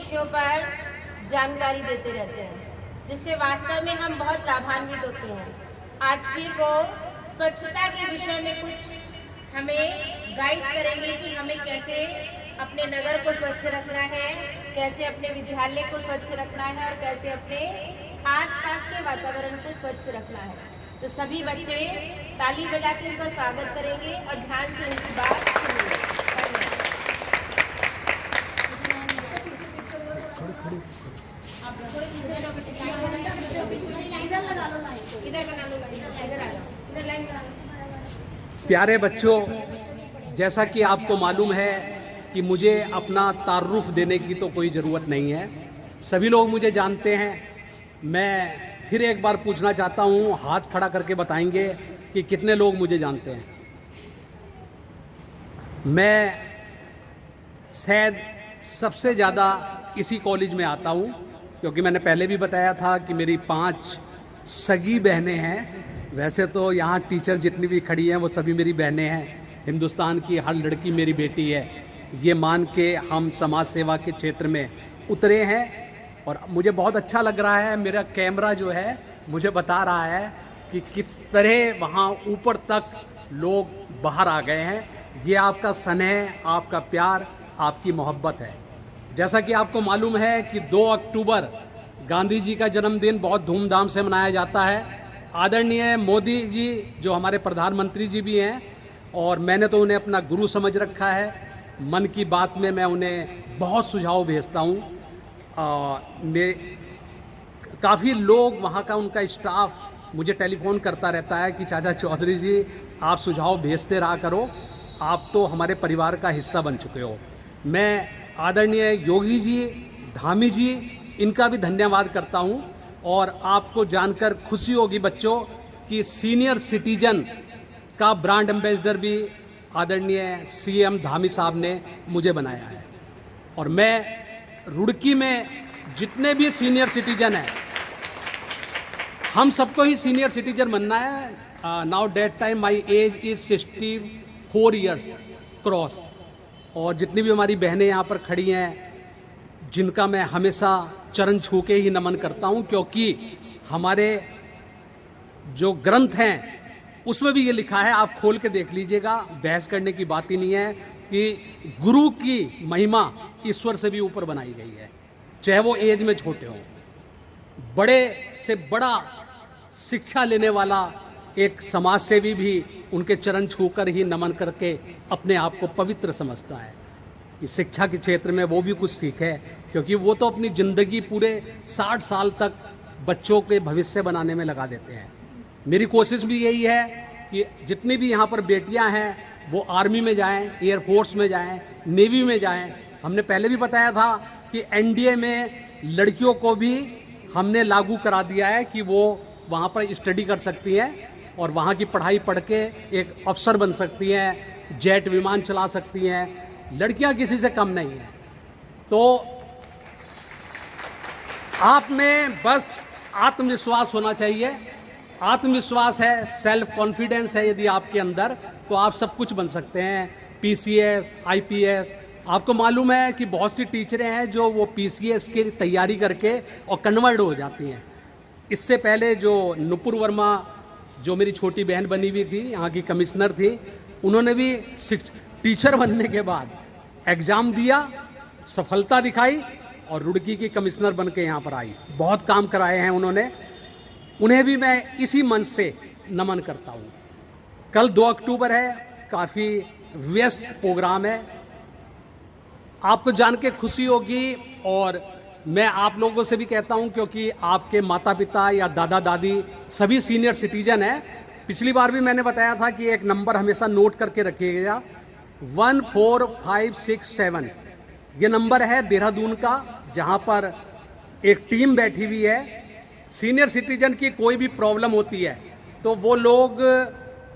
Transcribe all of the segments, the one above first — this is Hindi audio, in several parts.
विषयों पर जानकारी देते रहते हैं, जिससे वास्तव में हम बहुत लाभान्वित होते हैं। आज फिर वो स्वच्छता के विषय में कुछ हमें गाइड करेंगे कि हमें कैसे अपने नगर को स्वच्छ रखना है, कैसे अपने विद्यालय को स्वच्छ रखना है और कैसे अपने आसपास के वातावरण को स्वच्छ रखना है। तो सभी बच्चे ताली बजा के उनका स्वागत करेंगे और ध्यान से उनकी बात सुनेंगे। प्यारे बच्चों, जैसा कि आपको मालूम है कि मुझे अपना तारुफ देने की तो कोई ज़रूरत नहीं है, सभी लोग मुझे जानते हैं। मैं फिर एक बार पूछना चाहता हूँ, हाथ खड़ा करके बताएंगे कि कितने लोग मुझे जानते हैं। मैं शायद सबसे ज़्यादा इसी कॉलेज में आता हूँ, क्योंकि मैंने पहले भी बताया था कि मेरी 5 सगी बहनें हैं। वैसे तो यहाँ टीचर जितनी भी खड़ी हैं वो सभी मेरी बहनें हैं। हिंदुस्तान की हर लड़की मेरी बेटी है, ये मान के हम समाज सेवा के क्षेत्र में उतरे हैं। और मुझे बहुत अच्छा लग रहा है, मेरा कैमरा जो है मुझे बता रहा है कि किस तरह वहाँ ऊपर तक लोग बाहर आ गए हैं। ये आपका स्नेह, आपका प्यार, आपकी मोहब्बत है। जैसा कि आपको मालूम है कि 2 अक्टूबर गांधी जी का जन्मदिन बहुत धूमधाम से मनाया जाता है। आदरणीय मोदी जी जो हमारे प्रधानमंत्री जी भी हैं, और मैंने तो उन्हें अपना गुरु समझ रखा है। मन की बात में मैं उन्हें बहुत सुझाव भेजता हूँ। काफ़ी लोग वहाँ का, उनका स्टाफ मुझे टेलीफोन करता रहता है कि चाचा चौधरी जी आप सुझाव भेजते रहा करो, आप तो हमारे परिवार का हिस्सा बन चुके हो। मैं आदरणीय योगी जी, धामी जी, इनका भी धन्यवाद करता हूँ। और आपको जानकर खुशी होगी बच्चों कि सीनियर सिटीजन का ब्रांड एम्बेसडर भी आदरणीय सीएम धामी साहब ने मुझे बनाया है। और मैं रुड़की में जितने भी सीनियर सिटीजन हैं, हम सबको ही सीनियर सिटीजन बनना है। Now date time my age is 64 years cross. और जितनी भी हमारी बहनें यहाँ पर खड़ी हैं, जिनका मैं हमेशा चरण छू के ही नमन करता हूँ, क्योंकि हमारे जो ग्रंथ हैं उसमें भी ये लिखा है, आप खोल के देख लीजिएगा, बहस करने की बात ही नहीं है, कि गुरु की महिमा ईश्वर से भी ऊपर बनाई गई है, चाहे वो एज में छोटे हों। बड़े से बड़ा शिक्षा लेने वाला एक समाज सेवी भी उनके चरण छूकर ही नमन करके अपने आप को पवित्र समझता है। कि शिक्षा के क्षेत्र में वो भी कुछ सीखे, क्योंकि वो तो अपनी ज़िंदगी पूरे 60 साल तक बच्चों के भविष्य बनाने में लगा देते हैं। मेरी कोशिश भी यही है कि जितनी भी यहाँ पर बेटियाँ हैं वो आर्मी में जाएं, एयरफोर्स में जाएं, नेवी में जाएं। हमने पहले भी बताया था कि एनडीए में लड़कियों को भी हमने लागू करा दिया है कि वो वहाँ पर स्टडी कर सकती हैं और वहाँ की पढ़ाई पढ़ के एक अफसर बन सकती हैं, जेट विमान चला सकती हैं। लड़कियां किसी से कम नहीं है। तो आप में बस आत्मविश्वास होना चाहिए। आत्मविश्वास है, सेल्फ कॉन्फिडेंस है यदि आपके अंदर, तो आप सब कुछ बन सकते हैं। PCS, IPS. आपको मालूम है कि बहुत सी टीचरें हैं जो वो पीसीएस की तैयारी करके और कन्वर्ट हो जाती हैं। इससे पहले जो नुपुर वर्मा, जो मेरी छोटी बहन बनी हुई थी, यहाँ की कमिश्नर थी, उन्होंने भी टीचर बनने के बाद एग्जाम दिया, सफलता दिखाई और रुड़की की कमिश्नर बन के यहाँ पर आई। बहुत काम कराए हैं उन्होंने। उन्हें भी मैं इसी मन से नमन करता हूँ। कल 2 अक्टूबर है, काफ़ी व्यस्त प्रोग्राम है। आपको जान के खुशी होगी, और मैं आप लोगों से भी कहता हूँ क्योंकि आपके माता पिता या दादा दादी सभी सीनियर सिटीजन हैं। पिछली बार भी मैंने बताया था कि एक नंबर हमेशा नोट करके रखिएगा, 14567। ये नंबर है देहरादून का, जहाँ पर एक टीम बैठी हुई है। सीनियर सिटीजन की कोई भी प्रॉब्लम होती है तो वो लोग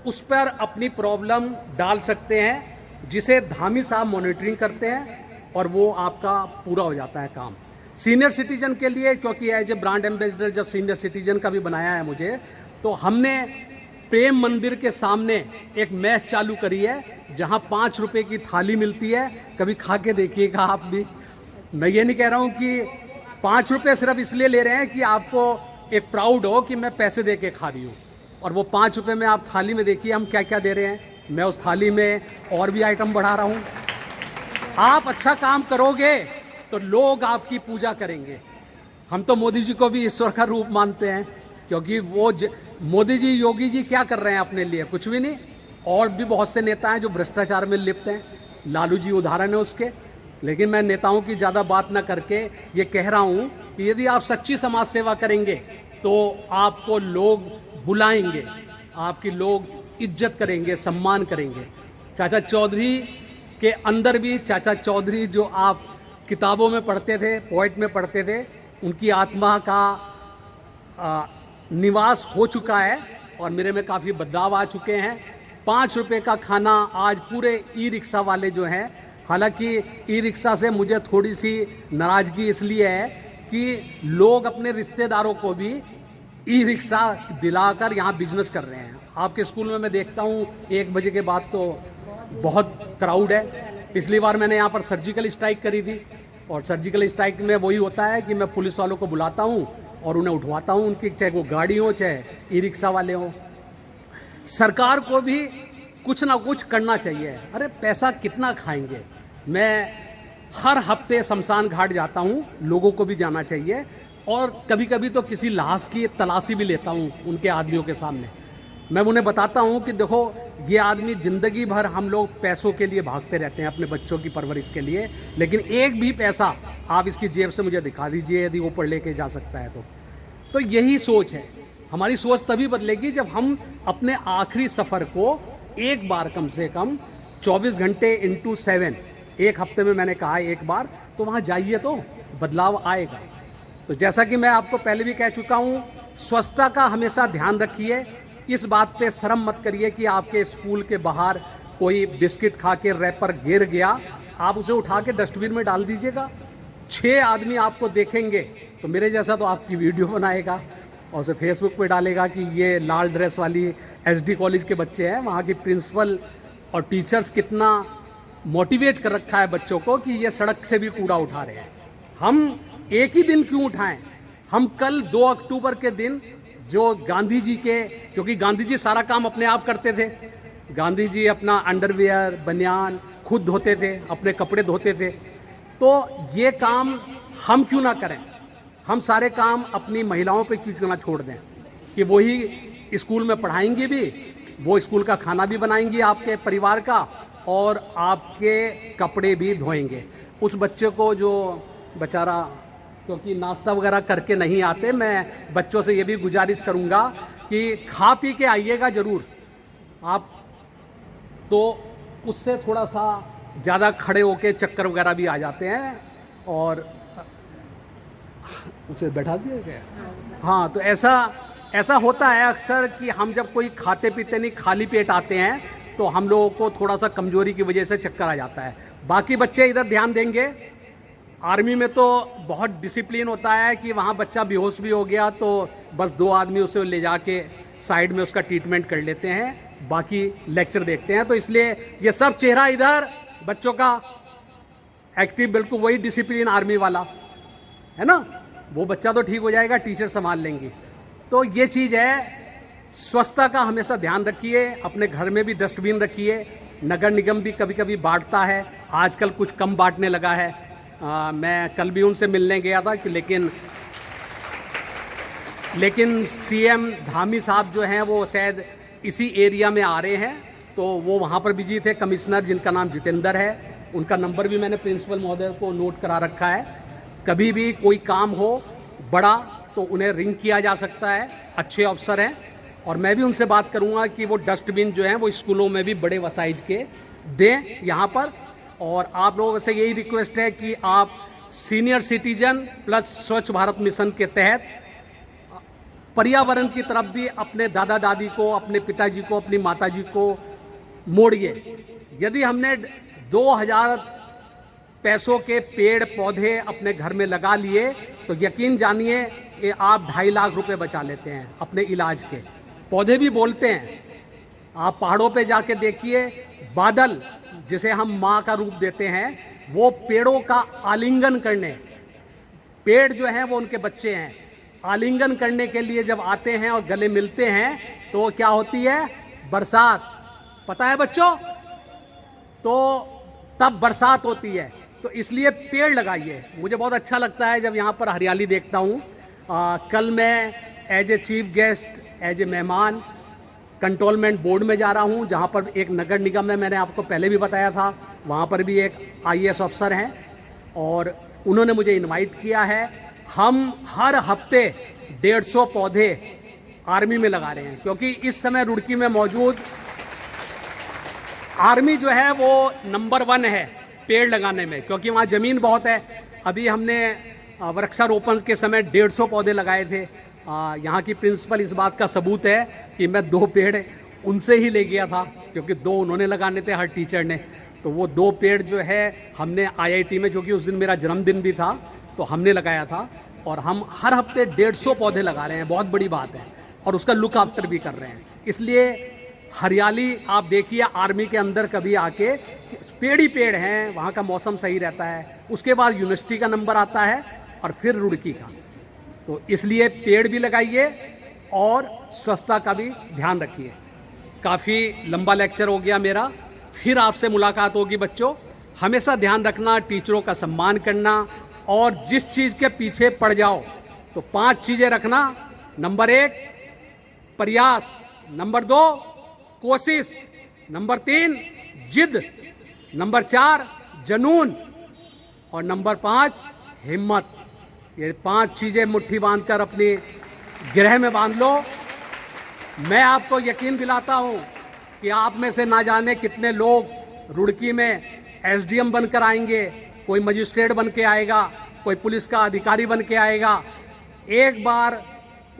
उस पर अपनी प्रॉब्लम डाल सकते हैं, जिसे धामी साहब मॉनिटरिंग करते हैं और वो आपका पूरा हो जाता है काम। सीनियर सिटीजन के लिए, क्योंकि एज ए ब्रांड एम्बेसडर जब सीनियर सिटीजन का भी बनाया है मुझे, तो हमने प्रेम मंदिर के सामने एक मैच चालू करी है, जहां 5 रुपए की थाली मिलती है। कभी खा के देखिएगा आप भी। मैं ये नहीं कह रहा हूं कि 5 रुपए सिर्फ इसलिए ले रहे हैं कि आपको एक प्राउड हो कि मैं पैसे दे के खा रही हूँ, और वो 5 रुपए में आप थाली में देखिए हम क्या क्या दे रहे हैं। मैं उस थाली में और भी आइटम बढ़ा रहा हूँ। आप अच्छा काम करोगे तो लोग आपकी पूजा करेंगे। हम तो मोदी जी को भी ईश्वर का रूप मानते हैं, क्योंकि वो मोदी जी, योगी जी क्या कर रहे हैं अपने लिए? कुछ भी नहीं। और भी बहुत से नेता हैं जो भ्रष्टाचार में लिप्त हैं, लालू जी उदाहरण है उसके। लेकिन मैं नेताओं की ज़्यादा बात ना करके ये कह रहा हूँ कि यदि आप सच्ची समाज सेवा करेंगे तो आपको लोग बुलाएंगे, आपकी लोग इज्जत करेंगे, सम्मान करेंगे। चाचा चौधरी के अंदर भी, चाचा चौधरी जो आप किताबों में पढ़ते थे, पोएट में पढ़ते थे, उनकी आत्मा का निवास हो चुका है और मेरे में काफ़ी बदलाव आ चुके हैं। 5 रुपए का खाना आज पूरे ई रिक्शा वाले जो हैं, हालांकि ई रिक्शा से मुझे थोड़ी सी नाराज़गी इसलिए है कि लोग अपने रिश्तेदारों को भी ई रिक्शा दिलाकर यहाँ बिजनेस कर रहे हैं। आपके स्कूल में मैं देखता हूँ 1 बजे के बाद तो बहुत क्राउड है। पिछली बार मैंने यहाँ पर सर्जिकल स्ट्राइक करी थी, और सर्जिकल स्ट्राइक में वही होता है कि मैं पुलिस वालों को बुलाता हूँ और उन्हें उठवाता हूँ, उनकी चाहे वो गाड़ी हो चाहे ई रिक्शा वाले हों। सरकार को भी कुछ ना कुछ करना चाहिए। अरे पैसा कितना खाएंगे? मैं हर हफ्ते शमशान घाट जाता हूँ, लोगों को भी जाना चाहिए, और कभी कभी तो किसी लाश की तलाशी भी लेता हूँ उनके आदमियों के सामने। मैं उन्हें बताता हूँ कि देखो ये आदमी जिंदगी भर, हम लोग पैसों के लिए भागते रहते हैं अपने बच्चों की परवरिश के लिए, लेकिन एक भी पैसा आप इसकी जेब से मुझे दिखा दीजिए यदि वो पढ़ लेके जा सकता है तो यही सोच है। हमारी सोच तभी बदलेगी जब हम अपने आखिरी सफर को एक बार, कम से कम 24 घंटे इंटू 7, एक हफ्ते में मैंने कहा एक बार, तो वहां जाइए तो बदलाव आएगा। तो जैसा कि मैं आपको पहले भी कह चुका हूं, स्वच्छता का हमेशा ध्यान रखिए। इस बात पे शर्म मत करिए कि आपके स्कूल के बाहर कोई बिस्किट खा के रैपर गिर गया, आप उसे उठा के डस्टबिन में डाल दीजिएगा। 6 आदमी आपको देखेंगे तो मेरे जैसा तो आपकी वीडियो बनाएगा और उसे फेसबुक पे डालेगा कि ये लाल ड्रेस वाली एसडी कॉलेज के बच्चे हैं, वहाँ की प्रिंसिपल और टीचर्स कितना मोटिवेट कर रखा है बच्चों को कि ये सड़क से भी कूड़ा उठा रहे हैं। हम एक ही दिन क्यों उठाएं? हम कल 2 अक्टूबर के दिन जो गांधी जी के, क्योंकि गांधी जी सारा काम अपने आप करते थे, गांधी जी अपना अंडरवियर, बनियान खुद धोते थे, अपने कपड़े धोते थे, तो ये काम हम क्यों ना करें? हम सारे काम अपनी महिलाओं पे क्यों ना छोड़ दें कि वही स्कूल में पढ़ाएंगी भी, वो स्कूल का खाना भी बनाएंगी आपके परिवार का, और आपके कपड़े भी धोएंगे। उस बच्चे को जो बेचारा, क्योंकि नाश्ता वगैरह करके नहीं आते, मैं बच्चों से ये भी गुजारिश करूंगा कि खा पी के आइएगा जरूर आप, तो उससे थोड़ा सा ज़्यादा खड़े होके चक्कर वगैरह भी आ जाते हैं। और उसे बैठा दिया गया। हाँ, तो ऐसा होता है अक्सर कि हम जब कोई खाते पीते नहीं, खाली पेट आते हैं तो हम लोगों को थोड़ा सा कमजोरी की वजह से चक्कर आ जाता है। बाकी बच्चे इधर ध्यान देंगे। आर्मी में तो बहुत डिसिप्लिन होता है कि वहाँ बच्चा बेहोश भी हो गया तो बस 2 आदमी उसे ले जाके साइड में उसका ट्रीटमेंट कर लेते हैं, बाकी लेक्चर देखते हैं। तो इसलिए ये सब चेहरा इधर बच्चों का एक्टिव, बिल्कुल वही डिसिप्लिन आर्मी वाला है ना। वो बच्चा तो ठीक हो जाएगा, टीचर संभाल लेंगी। तो ये चीज़ है, स्वच्छता का हमेशा ध्यान रखिए। अपने घर में भी डस्टबिन रखिए। नगर निगम भी कभी कभी बांटता है, आजकल कुछ कम बांटने लगा है। मैं कल भी उनसे मिलने गया था कि लेकिन सीएम धामी साहब जो हैं वो शायद इसी एरिया में आ रहे हैं, तो वो वहाँ पर बिजी थे। कमिश्नर जिनका नाम जितेंद्र है, उनका नंबर भी मैंने प्रिंसिपल महोदय को नोट करा रखा है। कभी भी कोई काम हो बड़ा तो उन्हें रिंग किया जा सकता है, अच्छे अफसर हैं। और मैं भी उनसे बात करूंगा कि वो डस्टबिन जो है वो स्कूलों में भी बड़े साइज के दें यहाँ पर। और आप लोगों से यही रिक्वेस्ट है कि आप सीनियर सिटीजन प्लस स्वच्छ भारत मिशन के तहत पर्यावरण की तरफ भी अपने दादा दादी को, अपने पिताजी को, अपनी माताजी को मोड़िए। यदि हमने 2000 पैसों के पेड़ पौधे अपने घर में लगा लिए तो यकीन जानिए कि आप 2.5 लाख रुपए बचा लेते हैं अपने इलाज के। पौधे भी बोलते हैं। आप पहाड़ों पे जाके देखिए, बादल जिसे हम माँ का रूप देते हैं, वो पेड़ों का आलिंगन करने, पेड़ जो हैं वो उनके बच्चे हैं, आलिंगन करने के लिए जब आते हैं और गले मिलते हैं तो क्या होती है? बरसात। पता है बच्चों? तो तब बरसात होती है। तो इसलिए पेड़ लगाइए। मुझे बहुत अच्छा लगता है जब यहाँ पर हरियाली देखता हूँ। कल मैं as a chief guest, as a मेहमान कंट्रोलमेंट बोर्ड में जा रहा हूँ, जहाँ पर एक नगर निगम है, मैंने आपको पहले भी बताया था। वहाँ पर भी एक IAS अफसर हैं और उन्होंने मुझे इनवाइट किया है। हम हर हफ्ते 150 पौधे आर्मी में लगा रहे हैं, क्योंकि इस समय रुड़की में मौजूद आर्मी जो है वो नंबर 1 है पेड़ लगाने में, क्योंकि वहाँ ज़मीन बहुत है। अभी हमने वृक्षारोपण के समय 150 पौधे लगाए थे। यहाँ की प्रिंसिपल इस बात का सबूत है कि मैं 2 पेड़ उनसे ही ले गया था, क्योंकि 2 उन्होंने लगाने थे हर टीचर ने। तो वो 2 पेड़ जो है हमने IIT में, क्योंकि उस दिन मेरा जन्मदिन भी था, तो हमने लगाया था। और हम हर हफ्ते 150 पौधे लगा रहे हैं, बहुत बड़ी बात है, और उसका लुक आफ्टर भी कर रहे हैं। इसलिए हरियाली आप देखिए आर्मी के अंदर कभी आके, पेड़ ही पेड़ हैं, वहाँ का मौसम सही रहता है। उसके बाद यूनिवर्सिटी का नंबर आता है और फिर रुड़की का। तो इसलिए पेड़ भी लगाइए और स्वच्छता का भी ध्यान रखिए। काफ़ी लंबा लेक्चर हो गया मेरा, फिर आपसे मुलाकात होगी बच्चों। हमेशा ध्यान रखना, टीचरों का सम्मान करना, और जिस चीज़ के पीछे पड़ जाओ तो 5 चीज़ें रखना। नंबर 1 प्रयास, नंबर 2 कोशिश, नंबर 3 जिद, नंबर 4 जुनून, और नंबर 5 हिम्मत। ये 5 चीज़ें मुट्ठी बांधकर अपनी गृह में बांध लो। मैं आपको यकीन दिलाता हूँ कि आप में से ना जाने कितने लोग रुड़की में SDM बनकर आएंगे, कोई मजिस्ट्रेट बन के आएगा, कोई पुलिस का अधिकारी बन के आएगा। एक बार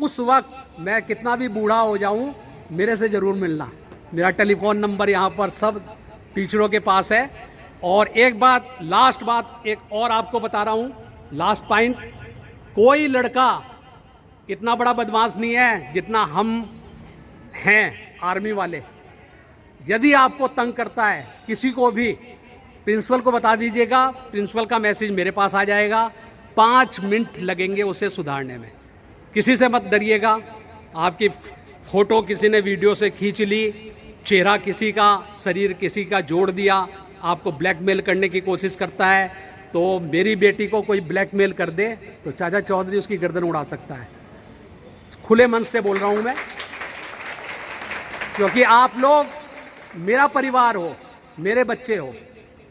उस वक्त मैं कितना भी बूढ़ा हो जाऊं, मेरे से ज़रूर मिलना। मेरा टेलीफोन नंबर यहाँ पर सब टीचरों के पास है। और एक बात, लास्ट बात एक और आपको बता रहा हूँ, लास्ट पॉइंट, कोई लड़का इतना बड़ा बदमाश नहीं है जितना हम हैं आर्मी वाले। यदि आपको तंग करता है किसी को भी, प्रिंसिपल को बता दीजिएगा, प्रिंसिपल का मैसेज मेरे पास आ जाएगा। 5 मिनट लगेंगे उसे सुधारने में। किसी से मत डरिएगा। आपकी फोटो किसी ने वीडियो से खींच ली, चेहरा किसी का, शरीर किसी का जोड़ दिया, आपको ब्लैकमेल करने की कोशिश करता है, तो मेरी बेटी को कोई ब्लैकमेल कर दे तो चाचा चौधरी उसकी गर्दन उड़ा सकता है। खुले मन से बोल रहा हूं मैं, क्योंकि आप लोग मेरा परिवार हो, मेरे बच्चे हो।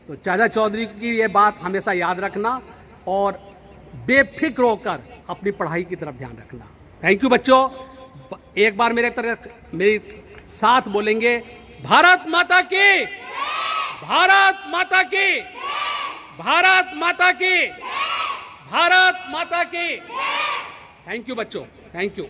तो चाचा चौधरी की ये बात हमेशा याद रखना और बेफिक्र होकर अपनी पढ़ाई की तरफ ध्यान रखना। थैंक यू बच्चों। एक बार मेरे साथ बोलेंगे, भारत माता की, भारत माता की, भारत माता की, भारत माता की। थैंक यू बच्चों, थैंक यू।